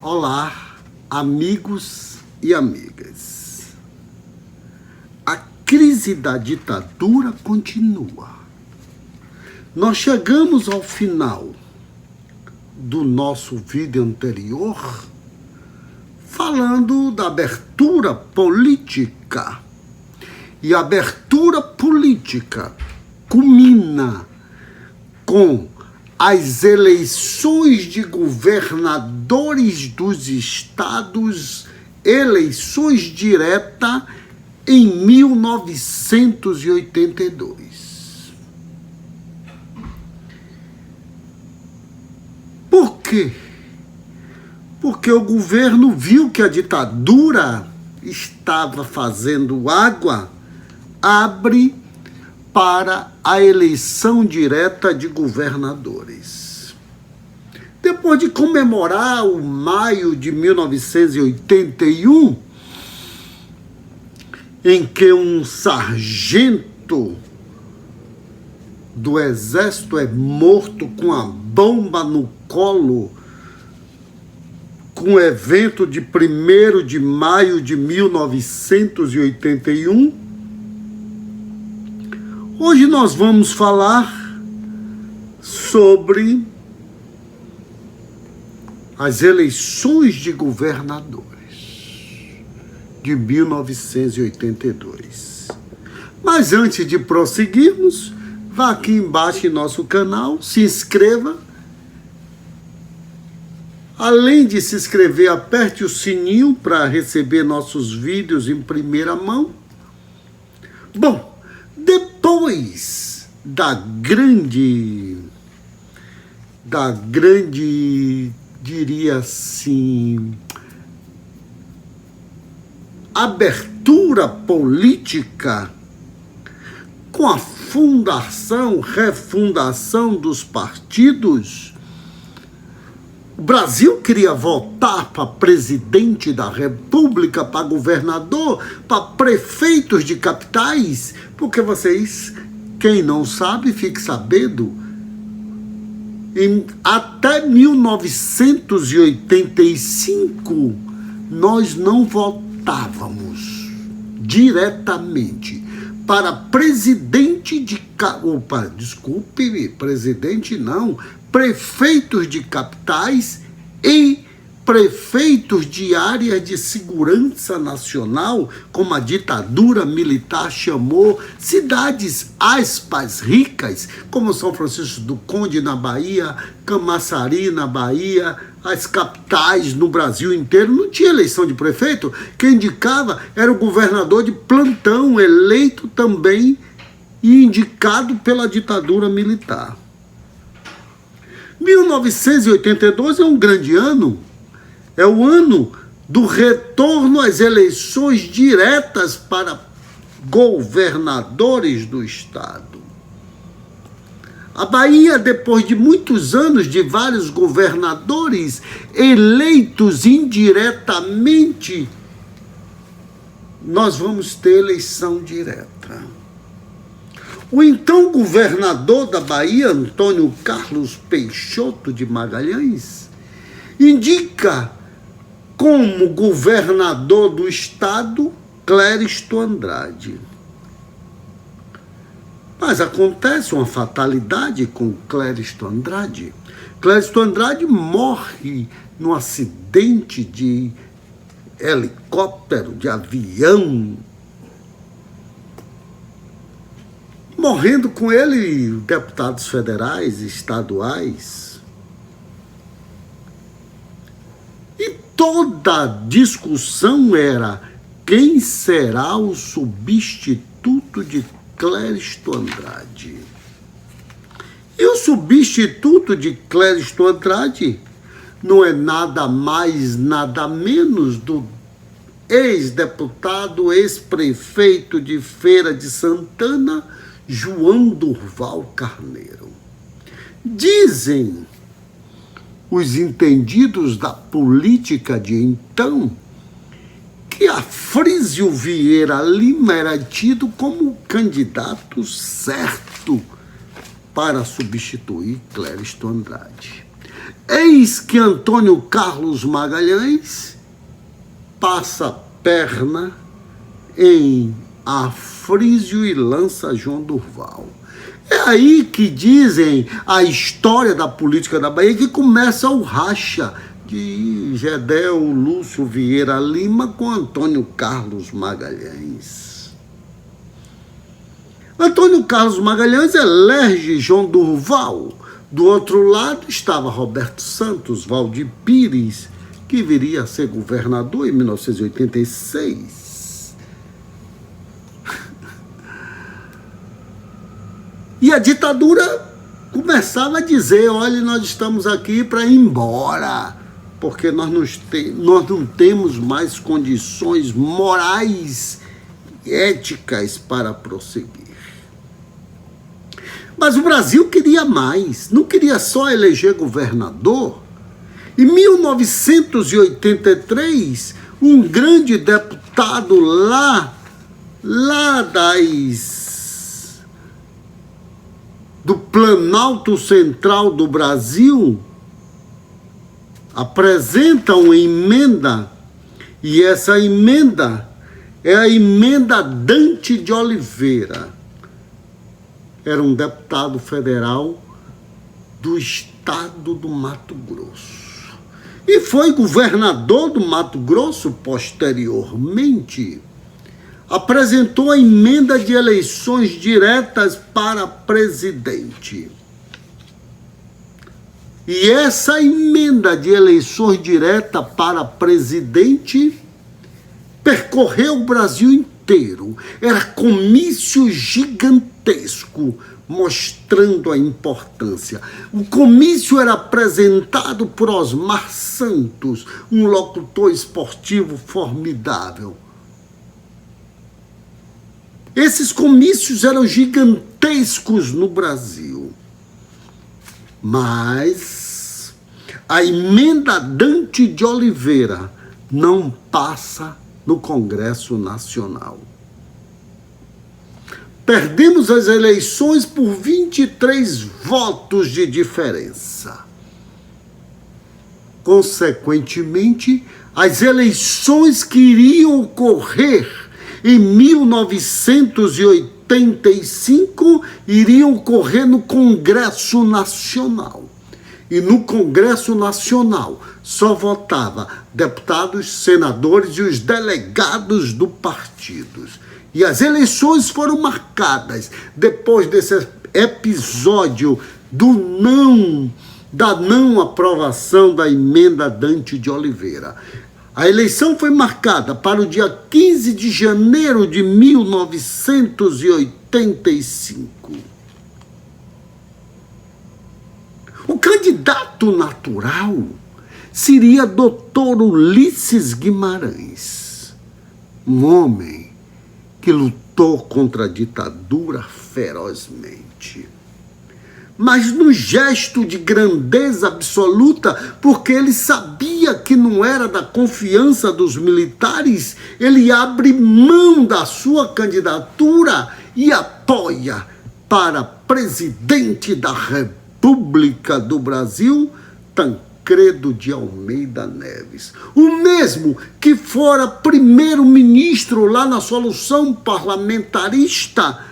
Olá, amigos e amigas. A crise da ditadura continua. Nós chegamos ao final do nosso vídeo anterior falando da abertura política. E a abertura política culmina com as eleições de governadores dos estados, eleições diretas em 1982. Por quê? Porque o governo viu que a ditadura estava fazendo água, abre para a eleição direta de governadores. Depois de comemorar o maio de 1981, em que um sargento do exército é morto com a bomba no colo, com o evento de 1º de maio de 1981, hoje nós vamos falar sobre as eleições de governadores de 1982. Mas antes de prosseguirmos, vá aqui embaixo em nosso canal, se inscreva. Além de se inscrever, aperte o sininho para receber nossos vídeos em primeira mão. Bom, depois da grande, diria assim, abertura política, com a refundação dos partidos, o Brasil queria votar para presidente da República, para governador, para prefeitos de capitais, porque vocês, quem não sabe, fique sabendo, até 1985, nós não votávamos diretamente para presidente de... prefeitos de capitais e prefeitos de áreas de segurança nacional, como a ditadura militar chamou, cidades aspas ricas, como São Francisco do Conde na Bahia, Camaçari na Bahia, as capitais no Brasil inteiro. Não tinha eleição de prefeito, quem indicava era o governador de plantão, eleito também e indicado pela ditadura militar. 1982 é um grande ano, é o ano do retorno às eleições diretas para governadores do estado. A Bahia, depois de muitos anos de vários governadores eleitos indiretamente, nós vamos ter eleição direta. O então governador da Bahia, Antônio Carlos Peixoto de Magalhães, indica como governador do estado Clériston Andrade. Mas acontece uma fatalidade com Clériston Andrade. Clériston Andrade morre num acidente de helicóptero, de avião, morrendo com ele deputados federais, estaduais. E toda a discussão era quem será o substituto de Clériston Andrade. E o substituto de Clériston Andrade não é nada mais, nada menos do ex-deputado, ex-prefeito de Feira de Santana, João Durval Carneiro. Dizem os entendidos da política de então que Afrísio Vieira Lima era tido como o candidato certo para substituir Clériston Andrade. Eis que Antônio Carlos Magalhães passa a perna em Afrísio e lança João Durval. É aí que dizem a história da política da Bahia que começa o racha de Gedel Lúcio Vieira Lima com Antônio Carlos Magalhães. Antônio Carlos Magalhães elege João Durval. Do outro lado estava Roberto Santos, Valdir Pires, que viria a ser governador em 1986. E a ditadura começava a dizer, olha, nós estamos aqui para ir embora, porque nós não temos mais condições morais e éticas para prosseguir. Mas o Brasil queria mais, não queria só eleger governador. Em 1983, um grande deputado lá do Planalto Central do Brasil apresenta uma emenda, e essa emenda é a emenda Dante de Oliveira. Era um deputado federal do estado do Mato Grosso. E foi governador do Mato Grosso posteriormente. Apresentou a emenda de eleições diretas para presidente. E essa emenda de eleições diretas para presidente percorreu o Brasil inteiro. Era comício gigantesco, mostrando a importância. O comício era apresentado por Osmar Santos, um locutor esportivo formidável. Esses comícios eram gigantescos no Brasil. Mas a emenda Dante de Oliveira não passa no Congresso Nacional. Perdemos as eleições por 23 votos de diferença. Consequentemente, as eleições que iriam ocorrer em 1985 iriam ocorrer no Congresso Nacional. E no Congresso Nacional só votava deputados, senadores e os delegados do partidos. E as eleições foram marcadas depois desse episódio da não aprovação da emenda Dante de Oliveira. A eleição foi marcada para o dia 15 de janeiro de 1985. O candidato natural seria Dr. Ulisses Guimarães, um homem que lutou contra a ditadura ferozmente. Mas num gesto de grandeza absoluta, porque ele sabia que não era da confiança dos militares, ele abre mão da sua candidatura e apoia para presidente da República do Brasil, Tancredo de Almeida Neves. O mesmo que fora primeiro-ministro lá na solução parlamentarista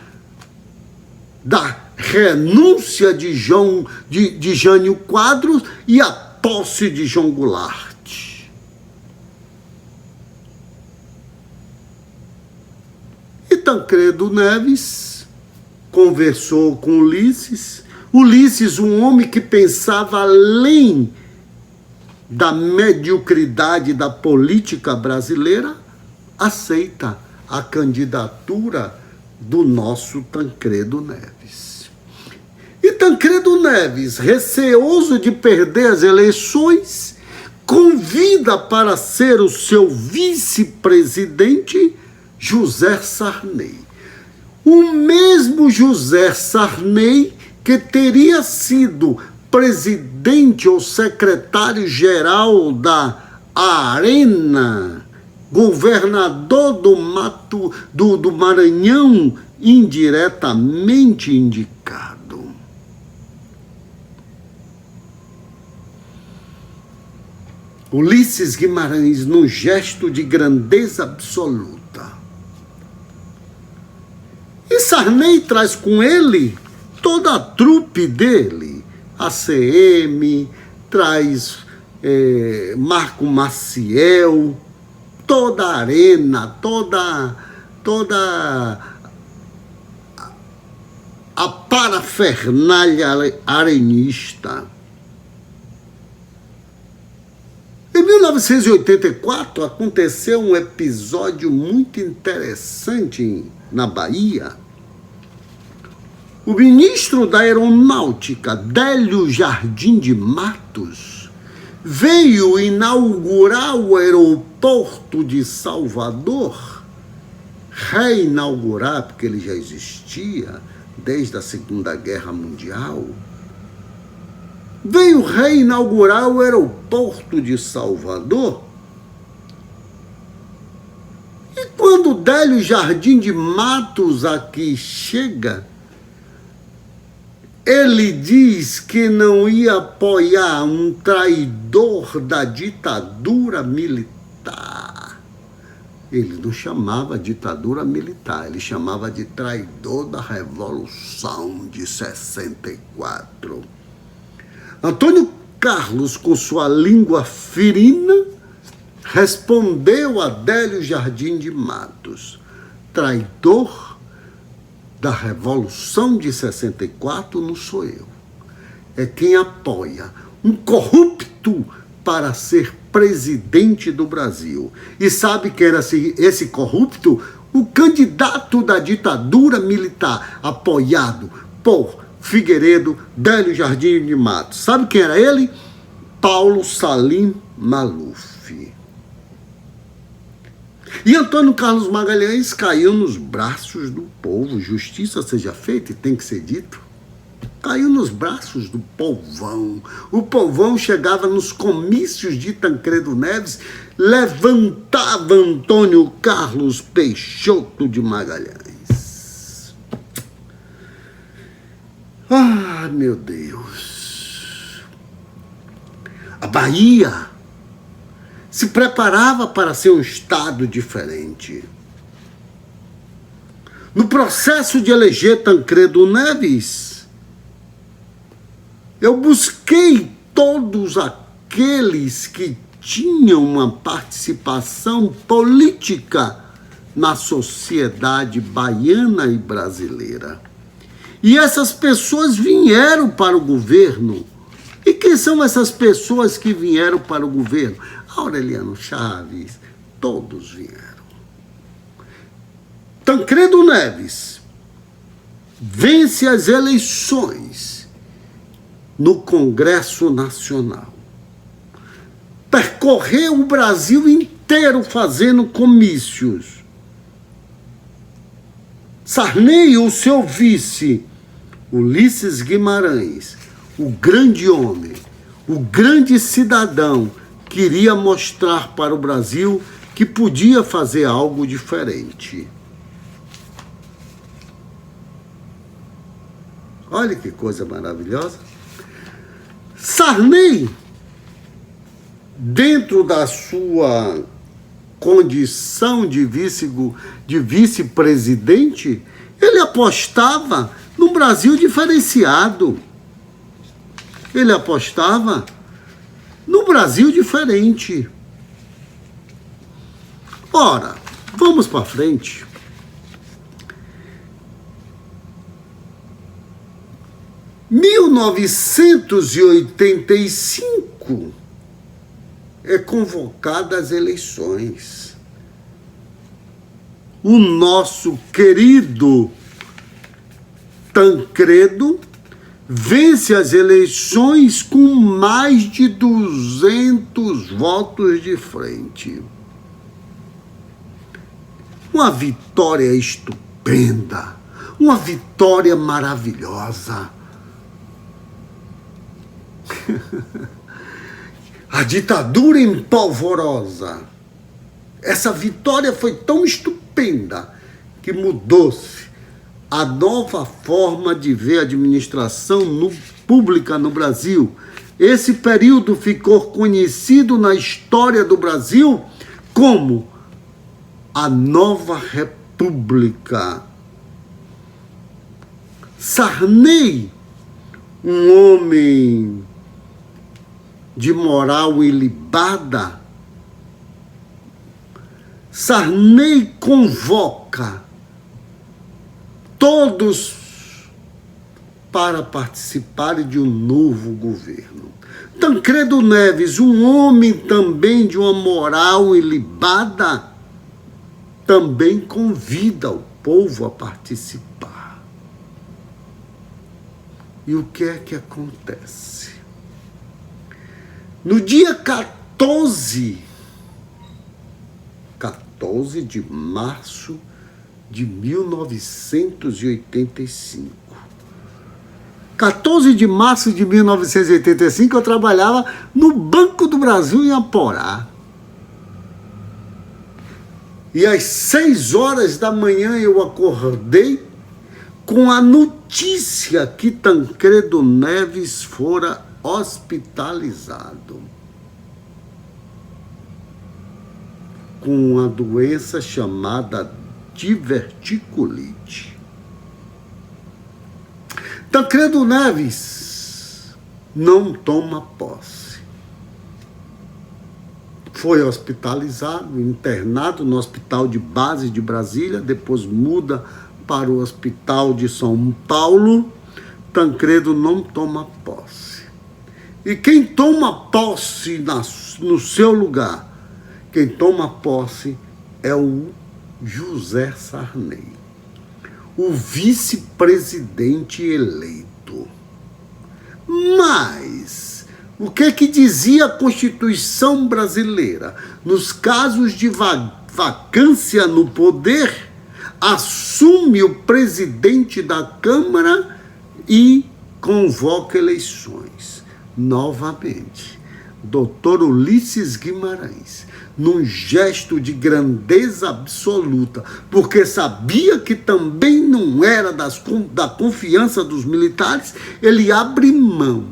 da renúncia de Jânio Quadros e a posse de João Goulart. E Tancredo Neves conversou com Ulisses, um homem que pensava além da mediocridade da política brasileira, aceita a candidatura do nosso Tancredo Neves. E Tancredo Neves, receoso de perder as eleições, convida para ser o seu vice-presidente José Sarney. O mesmo José Sarney que teria sido presidente ou secretário-geral da Arena, governador do Maranhão, indiretamente indicado. Ulisses Guimarães, num gesto de grandeza absoluta. E Sarney traz com ele toda a trupe dele, a CM, traz Marco Maciel, toda a arena, toda a parafernália arenista. Em 1984 aconteceu um episódio muito interessante na Bahia. O ministro da Aeronáutica, Délio Jardim de Matos, veio inaugurar o aeroporto de Salvador, reinaugurar, porque ele já existia desde a Segunda Guerra Mundial. Veio reinaugurar o aeroporto de Salvador. E quando Délio Jardim de Matos aqui chega, ele diz que não ia apoiar um traidor da ditadura militar. Ele não chamava ditadura militar, ele chamava de traidor da Revolução de 64. Antônio Carlos, com sua língua ferina, respondeu a Délio Jardim de Matos: traidor da Revolução de 64 não sou eu. É quem apoia um corrupto para ser presidente do Brasil. E sabe quem era esse corrupto? O candidato da ditadura militar, apoiado por Figueiredo, Délio Jardim de Matos. Sabe quem era ele? Paulo Salim Maluf. E Antônio Carlos Magalhães caiu nos braços do povo. Justiça seja feita e tem que ser dito. Caiu nos braços do povão. O povão chegava nos comícios de Tancredo Neves, levantava Antônio Carlos Peixoto de Magalhães. Ah, meu Deus. A Bahia se preparava para ser um estado diferente. No processo de eleger Tancredo Neves, eu busquei todos aqueles que tinham uma participação política na sociedade baiana e brasileira. E essas pessoas vieram para o governo. E quem são essas pessoas que vieram para o governo? Aureliano Chaves, todos vieram. Tancredo Neves vence as eleições no Congresso Nacional. Percorreu o Brasil inteiro fazendo comícios. Sarney, o seu vice, Ulisses Guimarães, o grande homem, o grande cidadão, queria mostrar para o Brasil que podia fazer algo diferente. Olha que coisa maravilhosa. Sarney, dentro da sua condição de vice-presidente, ele apostava num Brasil diferenciado. Ele apostava no Brasil diferente. Ora, vamos para frente. Em 1985 é convocada as eleições. O nosso querido Tancredo vence as eleições com mais de 200 votos de frente. Uma vitória estupenda, uma vitória maravilhosa. A ditadura empolvorosa. Essa vitória foi tão estupenda que mudou-se a nova forma de ver a administração pública no Brasil, Esse período ficou conhecido na história do Brasil como a Nova República. Sarney, um homem de moral ilibada, Sarney convoca todos para participarem de um novo governo. Tancredo Neves, um homem também de uma moral ilibada, também convida o povo a participar. E o que é que acontece? No dia 14 de março de 1985. 14 de março de 1985, eu trabalhava no Banco do Brasil em Aporá. E às 6 horas da manhã eu acordei com a notícia que Tancredo Neves fora hospitalizado com uma doença chamada diverticulite. Tancredo Neves não toma posse. Foi hospitalizado, internado no Hospital de Base de Brasília, depois muda para o Hospital de São Paulo. Tancredo não toma posse. E quem toma posse no seu lugar, quem toma posse é o José Sarney, o vice-presidente eleito. Mas o que é que dizia a Constituição brasileira? Nos casos de vacância no poder, assume o presidente da Câmara e convoca eleições. Novamente, Dr. Ulisses Guimarães, num gesto de grandeza absoluta, porque sabia que também não era da confiança dos militares, ele abre mão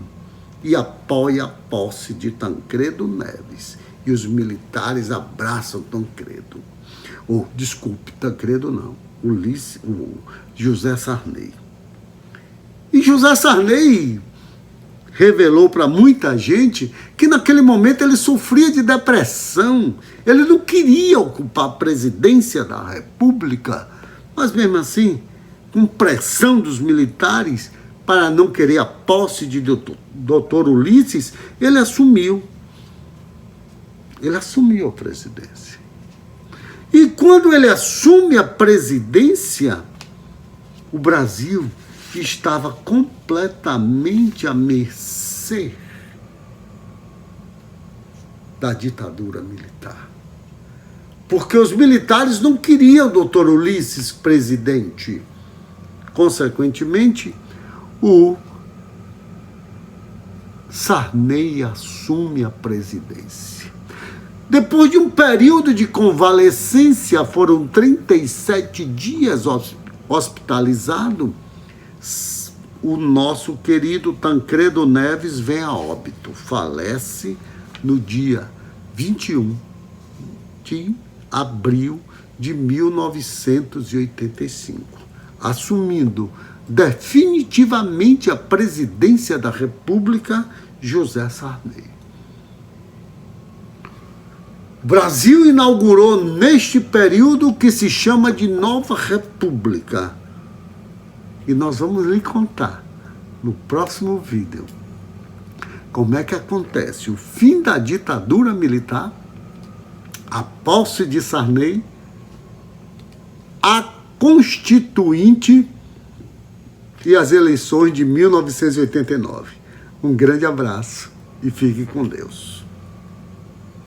e apoia a posse de Tancredo Neves. E os militares abraçam Tancredo. Tancredo não, o José Sarney. E José Sarney revelou para muita gente que naquele momento ele sofria de depressão. Ele não queria ocupar a presidência da República, mas mesmo assim, com pressão dos militares para não querer a posse de Dr. Ulisses, ele assumiu. Ele assumiu a presidência. E quando ele assume a presidência, o Brasil estava completamente à mercê da ditadura militar. Porque os militares não queriam o Dr. Ulisses presidente. Consequentemente, o Sarney assume a presidência. Depois de um período de convalescência, foram 37 dias hospitalizado, o nosso querido Tancredo Neves vem a óbito, falece no dia 21 de abril de 1985, assumindo definitivamente a presidência da República, José Sarney. O Brasil inaugurou neste período o que se chama de Nova República. E nós vamos lhe contar no próximo vídeo como é que acontece o fim da ditadura militar, a posse de Sarney, a Constituinte e as eleições de 1989. Um grande abraço e fique com Deus.